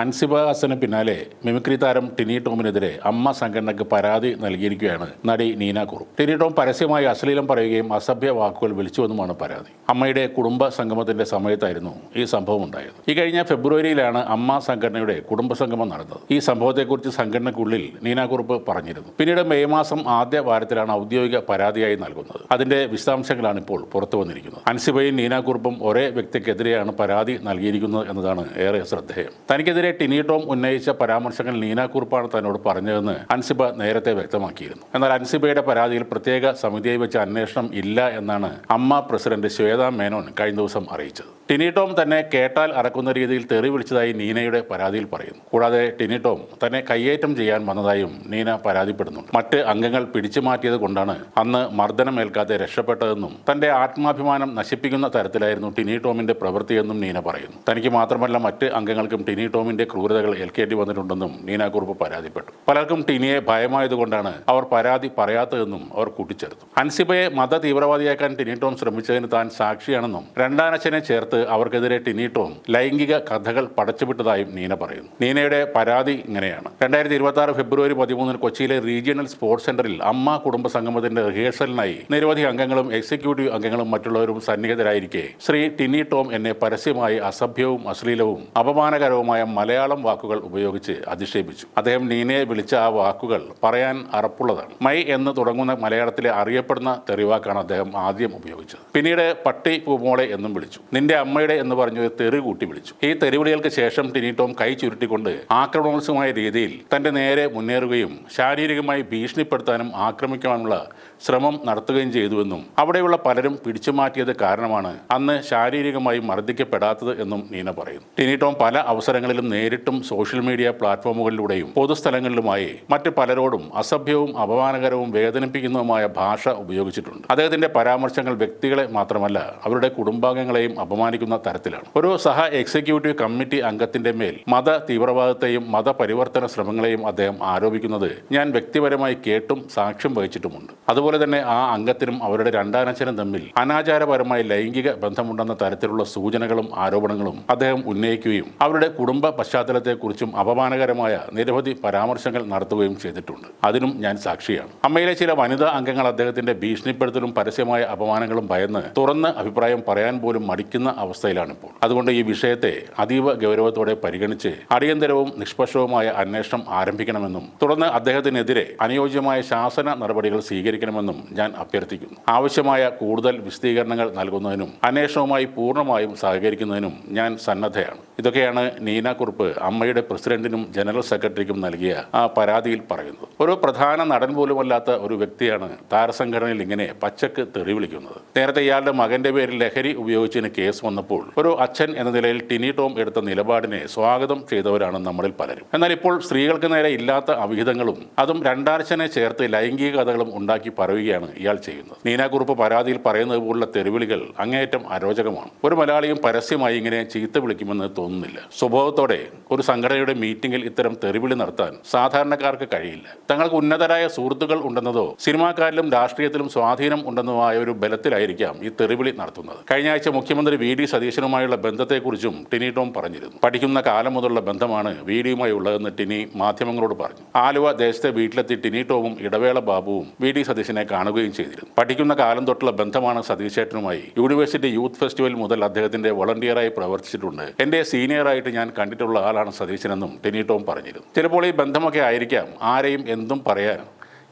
അൻസിബ ഹസന് പിന്നാലെ മിമിക്രി താരം ടിനി ടോമിനെതിരെ അമ്മ സംഘടനയ്ക്ക് പരാതി നൽകിയിരിക്കുകയാണ് നടി നീന കുറുപ്പ്. ടിനി ടോം പരസ്യമായി അശ്ലീലം പറയുകയും അസഭ്യ വാക്കുകൾ വിളിച്ചുവെന്നുമാണ് പരാതി. അമ്മയുടെ കുടുംബ സംഗമത്തിന്റെ സമയത്തായിരുന്നു ഈ സംഭവം ഉണ്ടായത്. ഈ കഴിഞ്ഞ ഫെബ്രുവരിയിലാണ് അമ്മ സംഘടനയുടെ കുടുംബ സംഗമം നടന്നത്. ഈ സംഭവത്തെക്കുറിച്ച് സംഘടനയ്ക്കുള്ളിൽ നീന കുറുപ്പ് പറഞ്ഞിരുന്നു. പിന്നീട് മെയ് മാസം ആദ്യ വാരത്തിലാണ് ഔദ്യോഗിക പരാതിയായി നൽകുന്നത്. അതിന്റെ വിശദാംശങ്ങളാണ് ഇപ്പോൾ പുറത്തു വന്നിരിക്കുന്നത്. അൻസിബയും നീന കുറുപ്പും ഒരേ വ്യക്തിക്കെതിരെയാണ് പരാതി നൽകിയിരിക്കുന്നത് എന്നതാണ് ഏറെ ശ്രദ്ധേയം. തനിക്കെതിരെ ടിനി ടോം ഉന്നയിച്ച പരാമർശങ്ങൾ നീന കുറുപ്പാണ് തന്നോട് പറഞ്ഞതെന്ന് അൻസിബ നേരത്തെ വ്യക്തമാക്കിയിരുന്നു. എന്നാൽ അൻസിബയുടെ പരാതിയിൽ പ്രത്യേക സമിതിയായി വെച്ച അന്വേഷണം ഇല്ല എന്നാണ് അമ്മ പ്രസിഡന്റ് ശ്വേത മേനോൻ കഴിഞ്ഞ ദിവസം അറിയിച്ചത്. ടിനി ടോം തന്നെ കേട്ടാൽ അറക്കുന്ന രീതിയിൽ തെറി വിളിച്ചതായി നീനയുടെ പരാതിയിൽ പറയുന്നു. കൂടാതെ ടിനി ടോം തന്നെ കയ്യേറ്റം ചെയ്യാൻ വന്നതായും നീന പരാതിപ്പെടുന്നുണ്ട്. മറ്റ് അംഗങ്ങൾ പിടിച്ചു മാറ്റിയത് കൊണ്ടാണ് അന്ന് മർദ്ദനമേൽക്കാതെ രക്ഷപ്പെട്ടതെന്നും തന്റെ ആത്മാഭിമാനം നശിപ്പിക്കുന്ന തരത്തിലായിരുന്നു ടിനി ടോമിന്റെ പ്രവൃത്തിയെന്നും നീന പറയുന്നു. തനിക്ക് മാത്രമല്ല മറ്റ് അംഗങ്ങൾക്കും ടിനി ടോമിന്റെ ക്രൂരതകൾ ഏൽക്കേണ്ടി വന്നിട്ടുണ്ടെന്നും നീന കുറുപ്പ് പരാതിപ്പെട്ടു. പലർക്കും ടിനിയെ ഭയമായതുകൊണ്ടാണ് അവർ പരാതി പറയാത്തതെന്നും അവർ കൂട്ടിച്ചേർത്തു. അൻസിബയെ മത തീവ്രവാദിയാക്കാൻ ടിനി ടോം ശ്രമിച്ചതിന് താൻ സാക്ഷിയാണെന്നും രണ്ടാനച്ഛനെ ചേർത്ത് അവർക്കെതിരെ ടിനി ടോം ലൈംഗിക കഥകൾ പടച്ചുവിട്ടതായും നീന പറയുന്നു. നീനയുടെ പരാതി ഇങ്ങനെയാണ്: 2026 ഫെബ്രുവരി 13 കൊച്ചിയിലെ റീജിയണൽ സ്പോർട്സ് സെന്ററിൽ അമ്മ കുടുംബ സംഗമത്തിന്റെ റിഹേഴ്സലിനായി നിരവധി അംഗങ്ങളും എക്സിക്യൂട്ടീവ് അംഗങ്ങളും മറ്റുള്ളവരും സന്നിഹിതരായിരിക്കെ ശ്രീ ടിനി ടോം എന്നെ പരസ്യമായി അസഭ്യവും അശ്ലീലവും അപമാനകരവുമായ മലയാളം വാക്കുകൾ ഉപയോഗിച്ച് അധിക്ഷേപിച്ചു. അദ്ദേഹം നീനയെ വിളിച്ച ആ വാക്കുകൾ പറയാൻ അറപ്പുള്ളതാണ്. മൈ എന്ന് തുടങ്ങുന്ന മലയാളത്തിലെ അറിയപ്പെടുന്ന തെറിവാക്കാണ് അദ്ദേഹം ആദ്യം ഉപയോഗിച്ചത്. പിന്നീട് പട്ടി പൂമോളെ എന്നും വിളിച്ചു. നിന്റെ അമ്മയുടെ എന്ന് പറഞ്ഞു തെറി കൂട്ടി വിളിച്ചു. ഈ തെറിവിളികൾക്ക് ശേഷം ടിനി ടോം കൈ ചുരുട്ടിക്കൊണ്ട് ആക്രമണോത്സുകമായ രീതിയിൽ തന്റെ നേരെ മുന്നേറുകയും ശാരീരികമായി ഭീഷണിപ്പെടുത്താനും ആക്രമിക്കാനുള്ള ശ്രമം നടത്തുകയും ചെയ്തുവെന്നും അവിടെയുള്ള പലരും പിടിച്ചുമാറ്റിയത് കാരണമാണ് അന്ന് ശാരീരികമായി മർദ്ദിക്കപ്പെടാത്തത് എന്നും നീന പറയുന്നു. ടിനി ടോം പല അവസരങ്ങളിലും നേരിട്ടും സോഷ്യൽ മീഡിയ പ്ലാറ്റ്ഫോമുകളിലൂടെയും പൊതുസ്ഥലങ്ങളിലുമായി മറ്റ് പലരോടും അസഭ്യവും അപമാനകരവും വേദനിപ്പിക്കുന്നതുമായ ഭാഷ ഉപയോഗിച്ചിട്ടുണ്ട്. അദ്ദേഹത്തിന്റെ പരാമർശങ്ങൾ വ്യക്തികളെ മാത്രമല്ല അവരുടെ കുടുംബാംഗങ്ങളെയും അപമാനിക്കുന്ന തരത്തിലാണ്. ഒരു സഹ എക്സിക്യൂട്ടീവ് കമ്മിറ്റി അംഗത്തിന്റെ മേൽ മത തീവ്രവാദത്തെയും മതപരിവർത്തന ശ്രമങ്ങളെയും അദ്ദേഹം ആരോപിക്കുന്നത് ഞാൻ വ്യക്തിപരമായി കേട്ടും സാക്ഷ്യം വഹിച്ചിട്ടുമുണ്ട്. അതുപോലെ തന്നെ ആ അംഗത്തിനും അവരുടെ രണ്ടാനച്ഛനും തമ്മിൽ അനാചാരപരമായി ലൈംഗിക ബന്ധമുണ്ടെന്ന തരത്തിലുള്ള സൂചനകളും ആരോപണങ്ങളും അദ്ദേഹം ഉന്നയിക്കുകയും അവരുടെ കുടുംബ പശ്ചാത്തലത്തെക്കുറിച്ചും അപമാനകരമായ നിരവധി പരാമർശങ്ങൾ നടത്തുകയും ചെയ്തിട്ടുണ്ട്. അതിനും ഞാൻ സാക്ഷിയാണ്. അമ്മയിലെ ചില വനിതാ അംഗങ്ങൾ അദ്ദേഹത്തിന്റെ ഭീഷണിപ്പെടുത്തലും പരസ്യമായ അപമാനങ്ങളും ഭയന്ന് തുറന്ന് അഭിപ്രായം പറയാൻ പോലും മടിക്കുന്ന അവസ്ഥയിലാണിപ്പോൾ. അതുകൊണ്ട് ഈ വിഷയത്തെ അതീവ ഗൗരവത്തോടെ പരിഗണിച്ച് അടിയന്തരവും നിഷ്പക്ഷവുമായ അന്വേഷണം ആരംഭിക്കണമെന്നും തുടർന്ന് അദ്ദേഹത്തിനെതിരെ അനുയോജ്യമായ ശാസന നടപടികൾ സ്വീകരിക്കണമെന്നും ഞാൻ അഭ്യർത്ഥിക്കുന്നു. ആവശ്യമായ കൂടുതൽ വിശദീകരണങ്ങൾ നൽകുന്നതിനും അന്വേഷണവുമായി പൂർണ്ണമായും സഹകരിക്കുന്നതിനും ഞാൻ സന്നദ്ധയാണ്. ഇതൊക്കെയാണ് നീന കുറുപ്പ് അമ്മയുടെ പ്രസിഡന്റിനും ജനറൽ സെക്രട്ടറിക്കും നൽകിയ ആ പരാതിയിൽ പറയുന്നത്. ഒരു പ്രധാന നടൻ പോലുമല്ലാത്ത ഒരു വ്യക്തിയാണ് താരസംഘടനയിൽ ഇങ്ങനെ പച്ചക്ക് തെറി വിളിക്കുന്നത്. നേരത്തെ ഇയാളുടെ മകന്റെ പേരിൽ ലഹരി ഉപയോഗിച്ചതിന് കേസ് വന്നപ്പോൾ ഒരു അച്ഛൻ എന്ന നിലയിൽ ടിനി ടോം എടുത്ത നിലപാടിനെ സ്വാഗതം ചെയ്തവരാണ് നമ്മളിൽ പലരും. എന്നാൽ ഇപ്പോൾ സ്ത്രീകൾക്ക് നേരെ ഇല്ലാത്ത അവിഹിതങ്ങളും അതും രണ്ടാഴ്ചനെ ചേർത്ത് ലൈംഗിക കഥകളും ഉണ്ടാക്കി പറയുകയാണ് ഇയാൾ ചെയ്യുന്നത്. നീന കുറുപ്പ് പരാതിയിൽ പറയുന്നത് പോലുള്ള തെറിവിളികൾ അങ്ങേയറ്റം അരോചകമാണ്. ഒരു മലയാളിയും പരസ്യമായി ഇങ്ങനെ ചീത്ത വിളിക്കുമെന്ന് തോന്നുന്നില്ല. സ്വഭാവത്തോടെ ഒരു സംഘടനയുടെ മീറ്റിംഗിൽ ഇത്തരം തെറിവിളി നടത്താൻ സാധാരണക്കാർക്ക് കഴിയില്ല. തങ്ങൾക്ക് ഉന്നതരായ സുഹൃത്തുക്കൾ ഉണ്ടെന്നതോ സിനിമാക്കാരിലും രാഷ്ട്രീയത്തിലും സ്വാധീനം ഉണ്ടെന്നോ ആയ ഒരു ബലത്തിലായിരിക്കാം ഈ തെറിവിളി നടത്തുന്നത്. കഴിഞ്ഞ ആഴ്ച മുഖ്യമന്ത്രി വി ഡി സതീശനുമായുള്ള ബന്ധത്തെക്കുറിച്ചും ടിനി ടോം പറഞ്ഞിരുന്നു. പഠിക്കുന്ന കാലം മുതലുള്ള ബന്ധമാണ് വി ഡിയുമായി ഉള്ളതെന്ന് ടിനി മാധ്യമങ്ങളോട് പറഞ്ഞു. ആലുവ ദേശത്തെ വീട്ടിലെത്തി ടിനി ടോമും ഇടവേള ബാബുവും വി ഡി സതീശനെ കാണുകയും ചെയ്തിരുന്നു. പഠിക്കുന്ന കാലം തൊട്ടുള്ള ബന്ധമാണ് സതീശേട്ടനുമായി. യൂണിവേഴ്സിറ്റി യൂത്ത് ഫെസ്റ്റിവൽ മുതൽ അദ്ദേഹത്തിന്റെ വോളണ്ടിയറായി പ്രവർത്തിച്ചിട്ടുണ്ട്. എന്റെ സീനിയറായിട്ട് ഞാൻ കണ്ടിട്ടുള്ള ആളാണ് സതീശനെന്നും ടിനി ടോം പറഞ്ഞിരുന്നു. ചിലപ്പോൾ ഈ ബന്ധമൊക്കെ ആയിരിക്കാം ആരെയും എന്തും പറയാൻ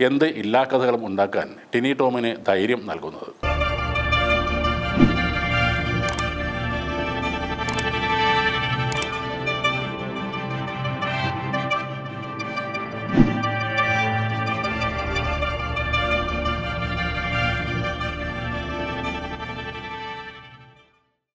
എന്ത് ഇല്ലാക്കഥകളും ഉണ്ടാക്കാൻ ടിനി ടോമിന് ധൈര്യം നൽകുന്നത്.